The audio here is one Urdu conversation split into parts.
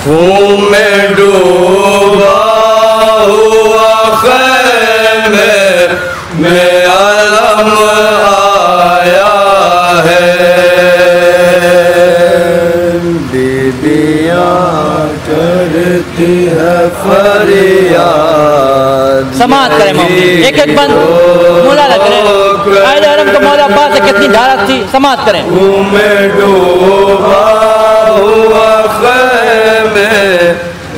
خون میں ڈوبا ہوا خیمے میں علم آیا ہے، بیبیاں کرتی ہے فریاد۔ سماعت کریں مومن، ایک ایک بند مولا لگ رہے قائد اعظم کو مولا عباس سے کتنی دھارت تھی، سماعت کریں۔ خون میں ڈوبا ہوا خیمے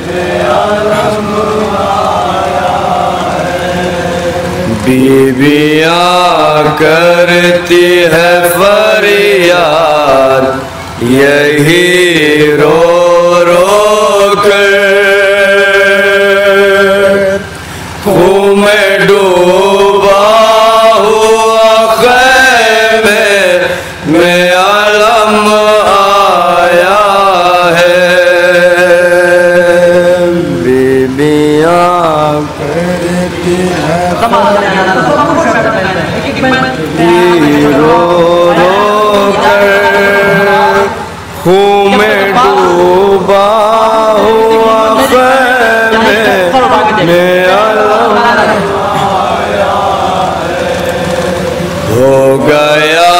میں علم آیا ہے، بیبیاں کرتی ہے فریاد یہی رو رو کر، خون میں ڈوبا ہوا خیمے میں علم آیا ہے، بیبیاں کرتی ہے رو رو کر، خون میں ڈوبا ہوا خیمے میں علم آیا ہے، ہو گیا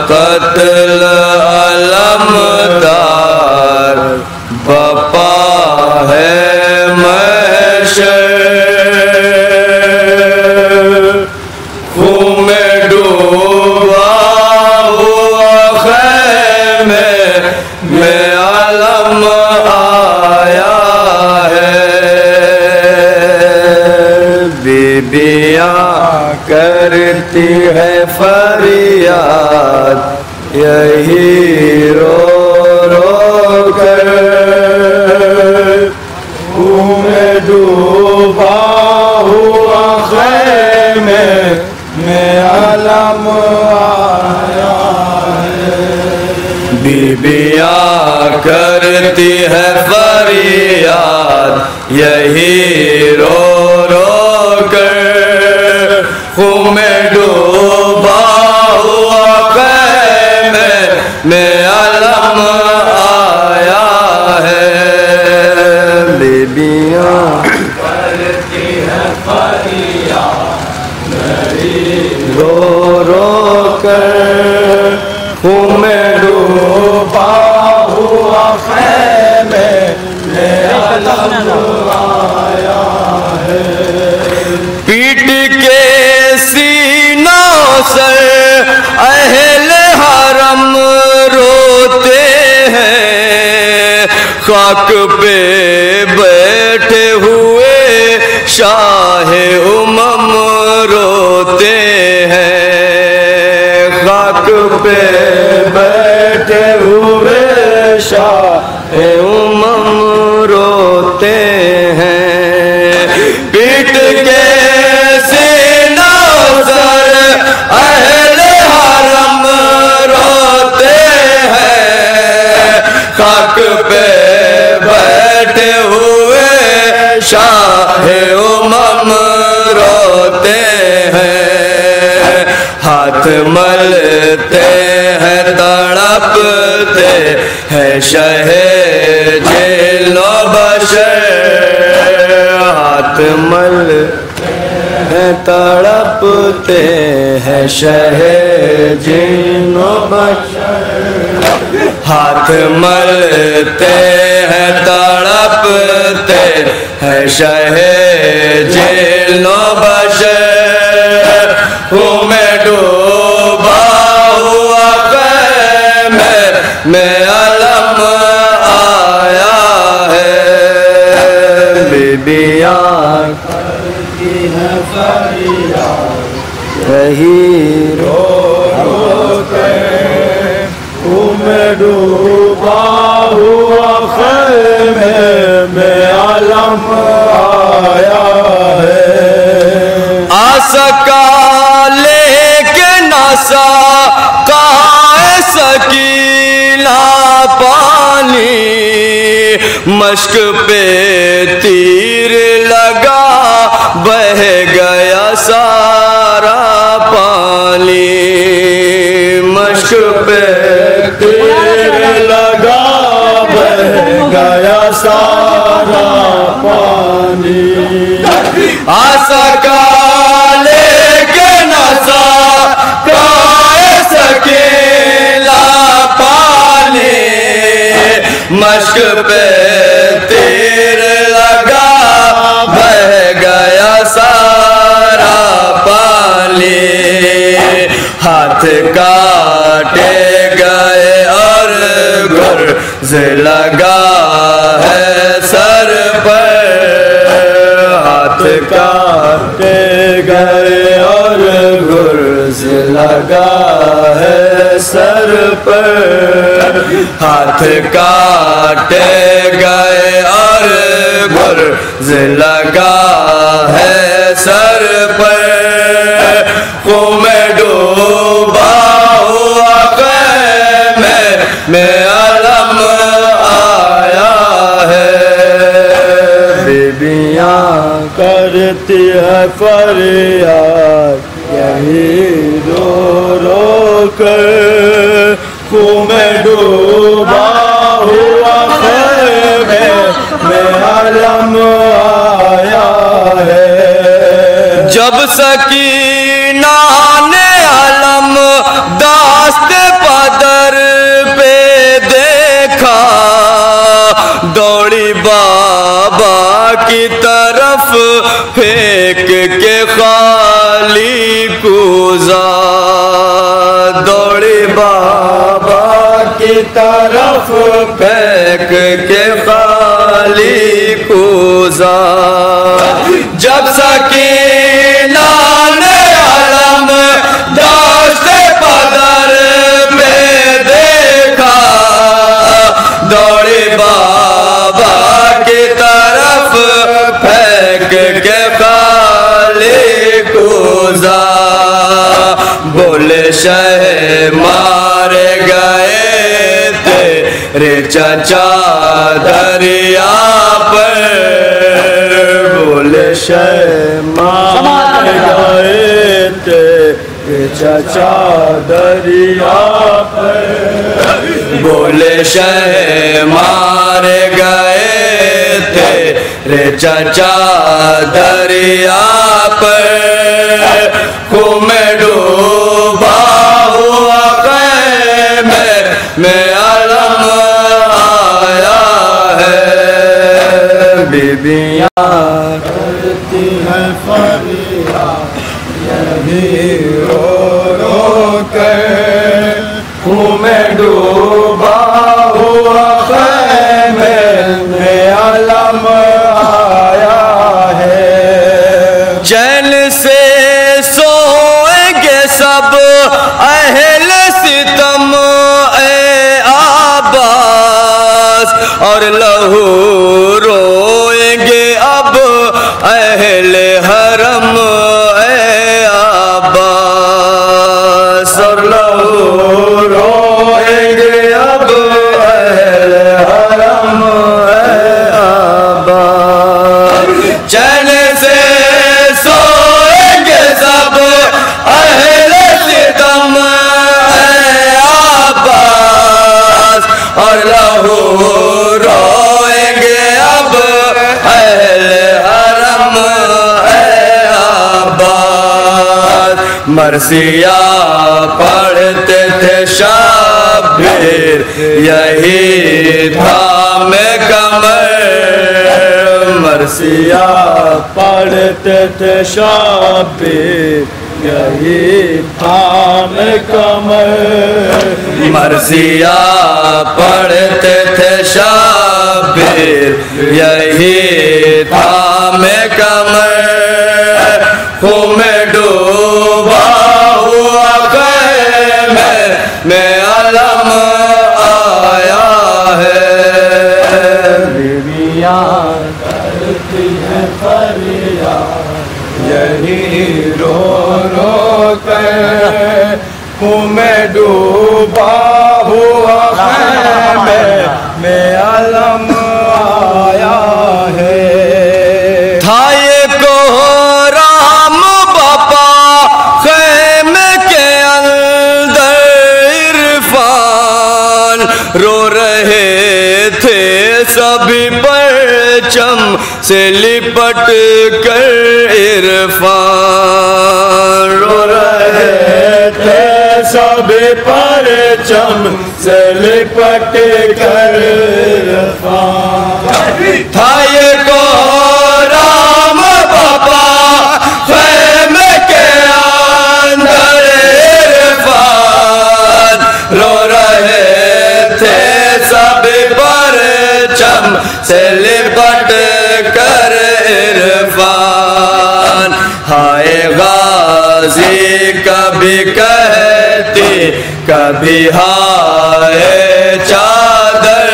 قتل علمدار بپا ہے محشر، خون میں ڈوبا ہوا خیمے میں علم آیا ہے، بیبیاں کرتی ہے فریاد یہی رو رو کر، خون میں ڈوبا ہوا خیمے میں علم آیا ہے، بیبیاں کرتی ہے فریاد یہی رو رو کر، خون میں ڈوبا ہوا خیمے میں علم آیا ہے، بیبیاں کرتی ہے فریاد رو رو کر، خون میں ڈوبا ہوا خیمے میں علم آیا ہے، پیٹ کے سینوں سے اہل حرم روتے ہیں، خاک پہ بیٹھے ہوئے شاہ امم روتے ہیں، خاک پہ بیٹھے ہوئے شاہ امم روتے ہیں، پیٹ کے سینوں سر اہل حرم روتے ہیں، خاک پہ بیٹھے ہوئے شاہ امم روتے ہیں، ہاتھ ملتے ہیں تڑپتے ہیں شہ جیل و بشر، ہاتھ ملتے ہیں تڑپتے ہیں شہ جیل و بشر، ہاتھ ملتے ہیں تڑپتے ہیں شہ جیل و بشر، خون میں ڈوبا ہوا خیمے میں علم آیا ہے، بیبیاں کرتی ہے فریاد یہی رو رو کر، خون میں ڈوبا ہوا خیمے میں علم آیا ہے، آ سکا لیکن نہ سکا سکینہ پانی، مشک پہ تیر لگا بہہ گیا سارا پانی، مشک پہ تیر لگا بہہ گیا سارا پانی آسکا لیکن ساکائے سکیلا پانی مشک پہ تیر لگا بہ گیا سارا پانی ہاتھ کاٹے گئے اور گرز لگا ہے سر پر ہاتھ کاٹے گئے اور گرز لگا ہے سر پر ہاتھ کاٹے گئے اور گرز لگا ہے سر پر خون میں ڈوبا ہوا خیمے میں علم آیا ہے بیبیاں کرتی ہے فریاد یہی رو رو کر خون میں ڈوبا ہوا خیمے میں علم آیا ہے جب سکینہ نے علم داست پدر پہ دیکھا دوڑی بابا کی طرف پھینک کے خالی کوزہ دوڑی بابا کی طرف پھینک کے خالی کوزہ جب سکینہ نے علم داشت پدر میں دیکھا دوڑی بابا کی طرف پھینک کے خالی کوزہ بولے شہ مارے گئے تیرے چچا دریا پر بولے شہ مارے گئے تیرے چچا دریا پر بولے شہ مارے گئے تیرے چچا دریا پر خون میں ڈوبا ہوا خیمے میں علم آیا ہے بیبیاں کرتی ہیں فریاد یہی رو رو کر خون میں ڈوبا ہوا خیمے میں علم آیا ہے چین سے سوئیں گے سب اہل ستم اے عباس اور لہو روئیں گے اب اہل حرم اے عباس اور لہو روئیں گے اب اہل حرم اے عباس چین سے سوئیں گے سب اہل ستم اے عباس اور لہو روئیں گے اب اہل حرم اے عباس مرثیہ پڑھتے تھے شبیر یہی تھامے کمر مرثیہ پڑھتے تھے شبیر یہی تھامے کمر مرثیہ پڑھتے تھے شبیر یہی تھامے کمر خون میں ڈوبا ہوا خیمے میں علم آیا ہے بیویاں کرتی ہیں فریاد یہی رو رو کر خون میں ڈوبا ہوا خیمے میں علم آیا ہے تھا یہ کوہرام باپا خیمے کے اندر عرفان رو رہے تھے سبھی پرچم سے لپٹ کر عرفان رو رہے تھے سب پرچم سے لپٹ کر عرفان تھا یہ رام بابا خیمے کے اندر عرفان رو رہے تھے سب پرچم سے لپٹ کر عرفان ہائے غازی کبھی کہتی کبھی ہائے چادر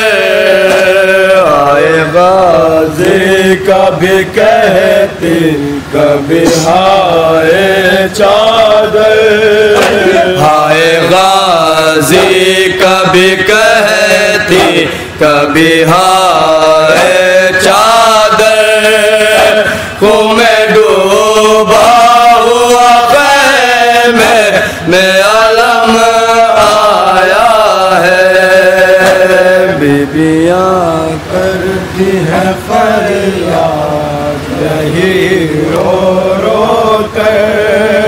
ہائے غازی کبھی کہتی کبھی ہائے چادر ہائے غازی کبھی کہتی کبھی ہائے چادر خون میں ڈوبا ہوا خیمے میں علم آیا ہے بیبیاں کرتی ہیں فریاد یہی رو رو کر